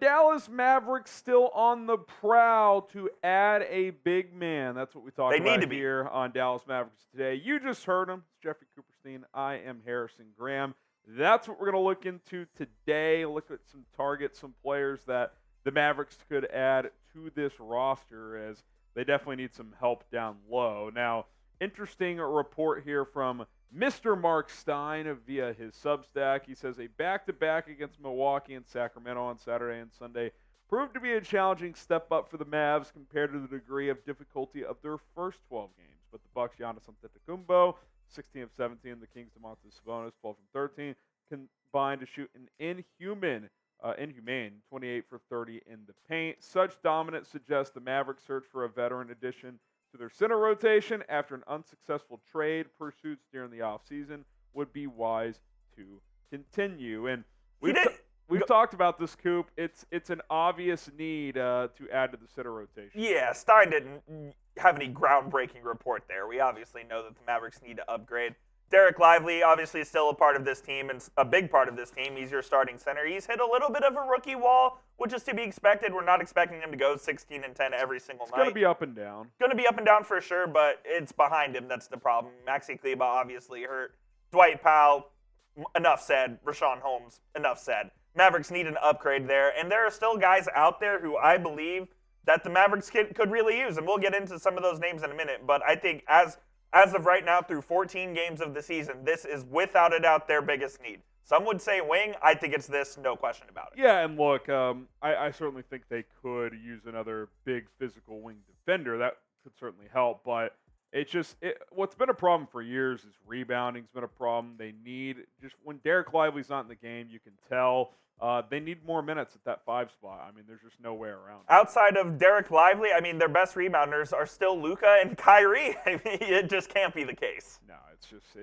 Dallas Mavericks still on the prowl to add a big man? That's what we talked about here on Dallas Mavericks Today. You just heard him. It's Jeffrey Cooperstein. I am Harrison Graham. That's what we're going to look into today. Look at some targets, some players that the Mavericks could add to this roster, as they definitely need some help down low. Now, interesting report here from Mr. Mark Stein via his Substack. He says a back-to-back against Milwaukee and Sacramento on Saturday and Sunday proved to be a challenging step up for the Mavs compared to the degree of difficulty of their first 12 games. But the Bucks' Giannis Antetokounmpo, 16 of 17, the Kings' Domantas Sabonis, 12 from 13, combined to shoot an inhumane 28 for 30 in the paint. Such dominance suggests the Mavericks search for a veteran addition to their center rotation after an unsuccessful trade pursuits during the offseason would be wise to continue. And we've talked about this, Coop. It's an obvious need to add to the center rotation. Yeah, Stein didn't have any groundbreaking report there. We obviously know that the Mavericks need to upgrade. Derek Lively obviously is still a part of this team and a big part of this team. He's your starting center. He's hit a little bit of a rookie wall, which is to be expected. We're not expecting him to go 16 and 10 every single night. It's going to be up and down. Going to be up and down for sure, but it's behind him. That's the problem. Maxi Kleber obviously hurt. Dwight Powell, enough said. Richaun Holmes, enough said. Mavericks need an upgrade there, and there are still guys out there who I believe that the Mavericks could really use, and we'll get into some of those names in a minute, but I think as of right now, through 14 games of the season, this is without a doubt their biggest need. Some would say wing. I think it's this, no question about it. Yeah, and look, I certainly think they could use another big physical wing defender. That could certainly help, but what's been a problem for years is rebounding's been a problem. They need, just when Derek Lively's not in the game, you can tell they need more minutes at that 5 spot. I mean, there's just no way around it. Outside of Derek Lively, I mean, their best rebounders are still Luka and Kyrie. I mean, it just can't be the case. No, it's just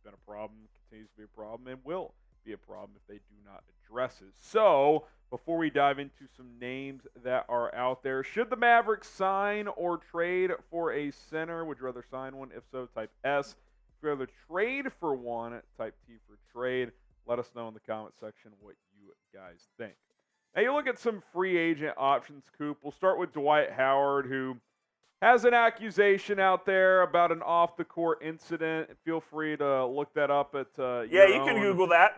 been a problem, continues to be a problem, and will be a problem if they do not address it. So, before we dive into some names that are out there, should the Mavericks sign or trade for a center? Would you rather sign one? If so, type S. If you'd rather trade for one, type T for trade. Let us know in the comment section what you guys think. Now, you look at some free agent options, Coop. We'll start with Dwight Howard, who has an accusation out there about an off-the-court incident. Feel free to look that up at you can Google that.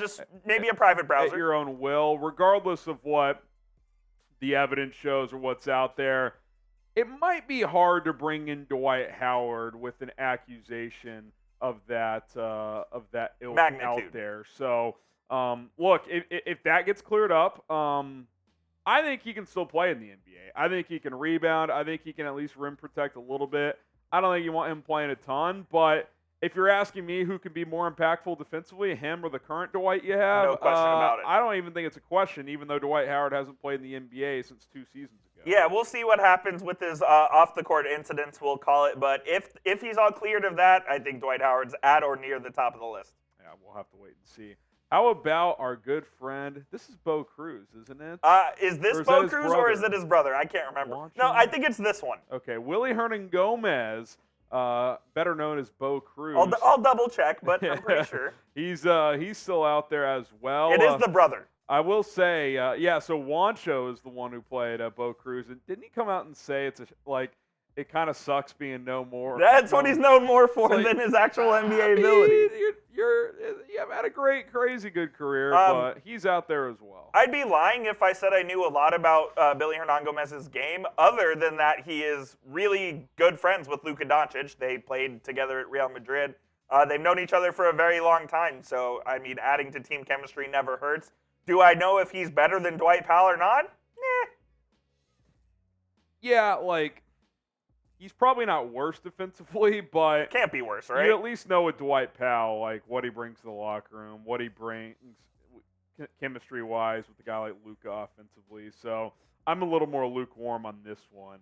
Just maybe a private browser. At your own will. Regardless of what the evidence shows or what's out there, it might be hard to bring in Dwight Howard with an accusation of that ilk magnitude out there. So, look, if that gets cleared up, I think he can still play in the NBA. I think he can rebound. I think he can at least rim protect a little bit. I don't think you want him playing a ton, but if you're asking me who can be more impactful defensively, him or the current Dwight you have, no question about it. I don't even think it's a question, even though Dwight Howard hasn't played in the NBA since 2 seasons ago. Yeah, we'll see what happens with his off-the-court incidents, we'll call it. But if he's all cleared of that, I think Dwight Howard's at or near the top of the list. Yeah, we'll have to wait and see. How about our good friend? This is Bo Cruz, isn't it? Is this Bo Cruz or is it his brother? I can't remember. No, I think it's this one. Okay, Willy Hernangomez, better known as Bo Cruz. I'll double check, but I'm pretty sure. He's still out there as well. It is the brother. I will say, so Wancho is the one who played Bo Cruz. And didn't he come out and say it kind of sucks being no more? That's what he's known more for than his actual NBA ability. You've had a great, crazy good career, but he's out there as well. I'd be lying if I said I knew a lot about Willy Hernangomez's game, other than that he is really good friends with Luka Doncic. They played together at Real Madrid. They've known each other for a very long time, so, I mean, adding to team chemistry never hurts. Do I know if he's better than Dwight Powell or not? Yeah, he's probably not worse defensively, but can't be worse, right? You at least know with Dwight Powell, what he brings to the locker room, what he brings chemistry-wise with a guy like Luka offensively. So I'm a little more lukewarm on this one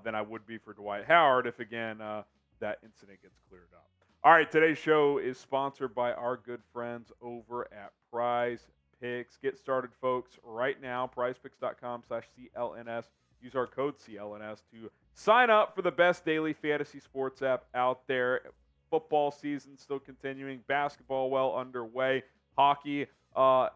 than I would be for Dwight Howard if, again, that incident gets cleared up. All right, today's show is sponsored by our good friends over at Prize Picks. Get started, folks, right now. PrizePicks.com/CLNS. Use our code CLNS to sign up for the best daily fantasy sports app out there. Football season still continuing. Basketball well underway. Hockey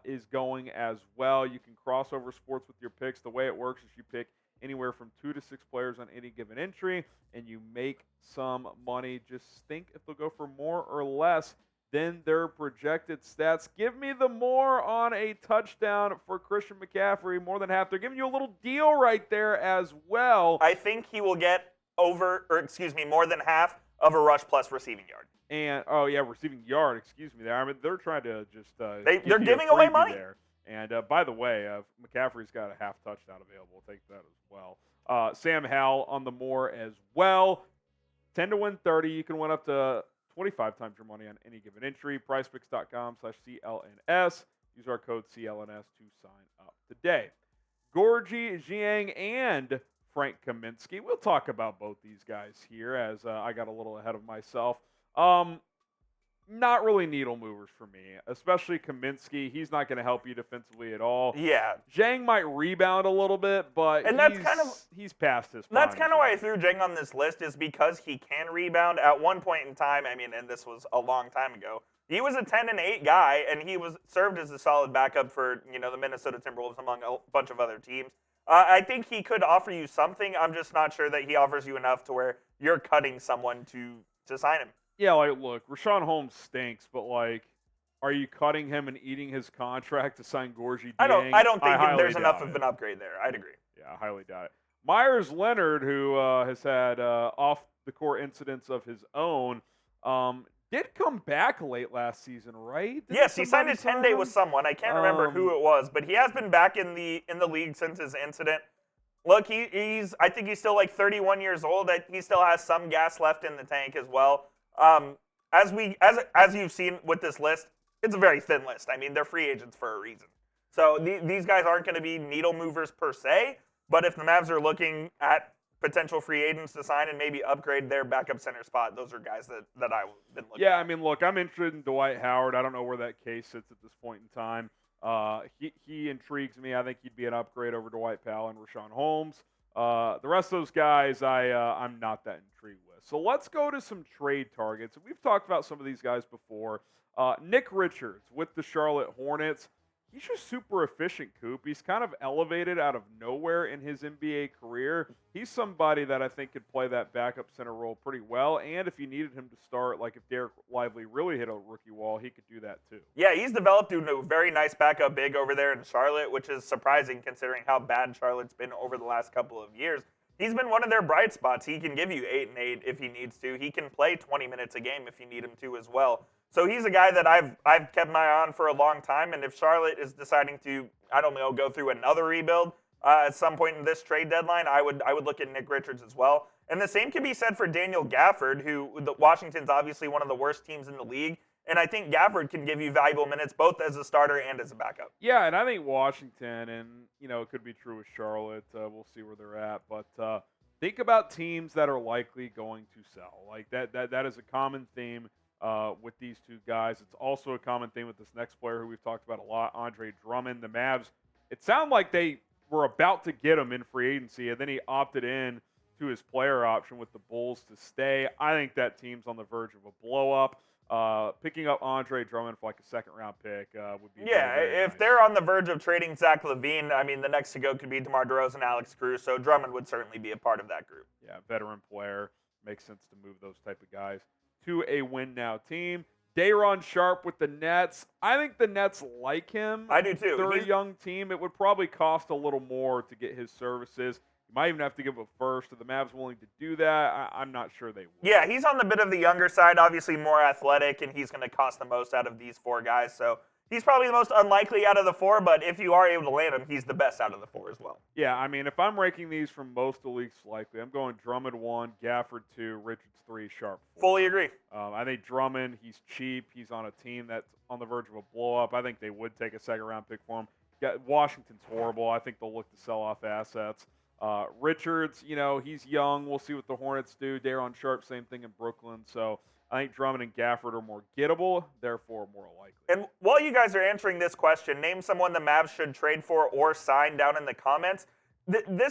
is going as well. You can cross over sports with your picks. The way it works is you pick anywhere from 2 to 6 players on any given entry, and you make some money. Just think if they'll go for more or less than their projected stats. Give me the more on a touchdown for Christian McCaffrey, more than half. They're giving you a little deal right there as well. I think he will get more than half of a rush plus receiving yard. And, receiving yard, there. I mean, they're trying to just they're giving away money there. And, by the way, McCaffrey's got a half touchdown available. Take that as well. Sam Howell on the more as well. 10 to win 30. You can win up to 25 times your money on any given entry. PrizePicks.com/CLNS. Use our code CLNS to sign up today. Gorgui Dieng and Frank Kaminsky. We'll talk about both these guys here as I got a little ahead of myself. Not really needle movers for me, especially Kaminsky. He's not going to help you defensively at all. Yeah. Dieng might rebound a little bit, but he's past his prime. That's kind of why I threw Dieng on this list, is because he can rebound. At one point in time, and this was a long time ago, he was a 10-8 guy, and he served as a solid backup for the Minnesota Timberwolves among a bunch of other teams. I think he could offer you something. I'm just not sure that he offers you enough to where you're cutting someone to sign him. Yeah, look, Richaun Holmes stinks, but, are you cutting him and eating his contract to sign Gorgui Dieng? I don't think there's enough of an upgrade there. I'd agree. Yeah, I highly doubt it. Meyers Leonard, who has had off-the-court incidents of his own, did come back late last season, right? Yes, he signed a 10-day with someone. I can't remember who it was, but he has been back in the league since his incident. Look, I think he's still 31 years old. He still has some gas left in the tank as well. As you've seen with this list, it's a very thin list. They're free agents for a reason. So these guys aren't going to be needle movers per se, but if the Mavs are looking at potential free agents to sign and maybe upgrade their backup center spot, those are guys that I've been looking at. Yeah, look, I'm interested in Dwight Howard. I don't know where that case sits at this point in time. He intrigues me. I think he'd be an upgrade over Dwight Powell and Richaun Holmes. The rest of those guys, I'm not that intrigued with. So let's go to some trade targets. We've talked about some of these guys before. Nick Richards with the Charlotte Hornets. He's just super efficient, Coop. He's kind of elevated out of nowhere in his NBA career. He's somebody that I think could play that backup center role pretty well. And if you needed him to start, if Derek Lively really hit a rookie wall, he could do that too. Yeah, he's developed into a very nice backup big over there in Charlotte, which is surprising considering how bad Charlotte's been over the last couple of years. He's been one of their bright spots. He can give you 8 and 8 if he needs to. He can play 20 minutes a game if you need him to as well. So he's a guy that I've kept my eye on for a long time, and if Charlotte is deciding to, go through another rebuild at some point in this trade deadline, I would look at Nick Richards as well. And the same can be said for Daniel Gafford, who Washington's obviously one of the worst teams in the league, and I think Gafford can give you valuable minutes both as a starter and as a backup. Yeah, and I think Washington, and it could be true with Charlotte. We'll see where they're at, but think about teams that are likely going to sell. That is a common theme. With these two guys. It's also a common thing with this next player who we've talked about a lot, Andre Drummond. The Mavs, it sounded like they were about to get him in free agency, and then he opted in to his player option with the Bulls to stay. I think that team's on the verge of a blow-up. Picking up Andre Drummond for a second-round pick would be very if nice. They're on the verge of trading Zach LaVine, the next to go could be DeMar DeRozan, Alex Cruz, so Drummond would certainly be a part of that group. Yeah, veteran player. Makes sense to move those type of guys to a win-now team. Day'Ron Sharpe with the Nets. I think the Nets like him. I do too. They're a young team. It would probably cost a little more to get his services. You might even have to give a first. Are the Mavs willing to do that? I'm not sure they will. Yeah, he's on the bit of the younger side, obviously more athletic, and he's going to cost the most out of these 4 guys. So he's probably the most unlikely out of the 4, but if you are able to land him, he's the best out of the 4 as well. Yeah, if I'm ranking these from most to least likely, I'm going Drummond 1, Gafford 2, Richards 3, Sharpe 4. Fully agree. I think Drummond, he's cheap. He's on a team that's on the verge of a blow-up. I think they would take a second-round pick for him. Washington's horrible. I think they'll look to sell off assets. Richards, he's young. We'll see what the Hornets do. Day'Ron Sharpe, same thing in Brooklyn. So I think Drummond and Gafford are more gettable, therefore more likely. And while you guys are answering this question, name someone the Mavs should trade for or sign down in the comments.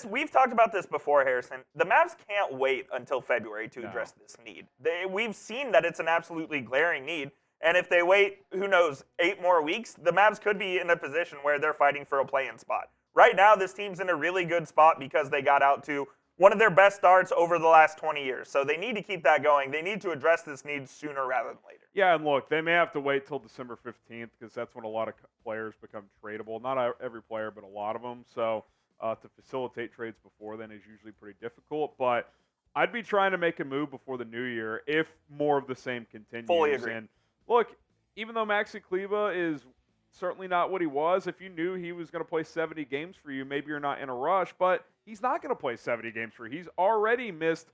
We've talked about this before, Harrison. The Mavs can't wait until February to address this need. We've seen that it's an absolutely glaring need. And if they wait, who knows, 8 more weeks, the Mavs could be in a position where they're fighting for a play-in spot. Right now, this team's in a really good spot because they got out to one of their best starts over the last 20 years. So they need to keep that going. They need to address this need sooner rather than later. Yeah, and look, they may have to wait till December 15th because that's when a lot of players become tradable. Not every player, but a lot of them. So to facilitate trades before then is usually pretty difficult. But I'd be trying to make a move before the new year if more of the same continues. Fully agree. And look, even though Maxi Kleber is certainly not what he was, if you knew he was going to play 70 games for you, maybe you're not in a rush, but he's not going to play 70 games for you. He's already missed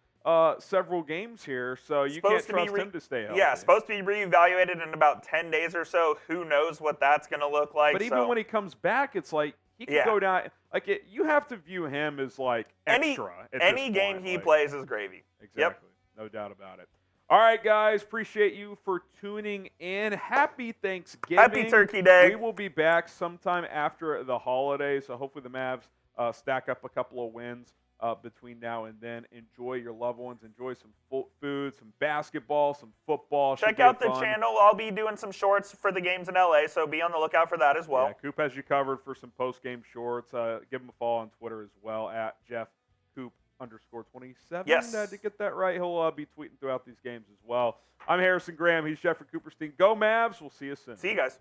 several games here, so you can't trust him to stay healthy. Yeah, supposed to be reevaluated in about 10 days or so. Who knows what that's going to look like. But even when he comes back, it's like he can go down. Like you have to view him as like extra. Any game he plays is gravy. Exactly. Yep. No doubt about it. All right, guys. Appreciate you for tuning in. Happy Thanksgiving. Happy Turkey Day. We will be back sometime after the holidays, so hopefully the Mavs stack up a couple of wins between now and then. Enjoy your loved ones. Enjoy some food, some basketball, some football. Check out the channel. I'll be doing some shorts for the games in LA, so be on the lookout for that as well. Yeah, Coop has you covered for some post-game shorts. Give him a follow on Twitter as well at JeffCoop_27. Yes. To get that right, he'll be tweeting throughout these games as well. I'm Harrison Graham. He's Jeffrey Cooperstein. Go Mavs. We'll see you soon. See you guys.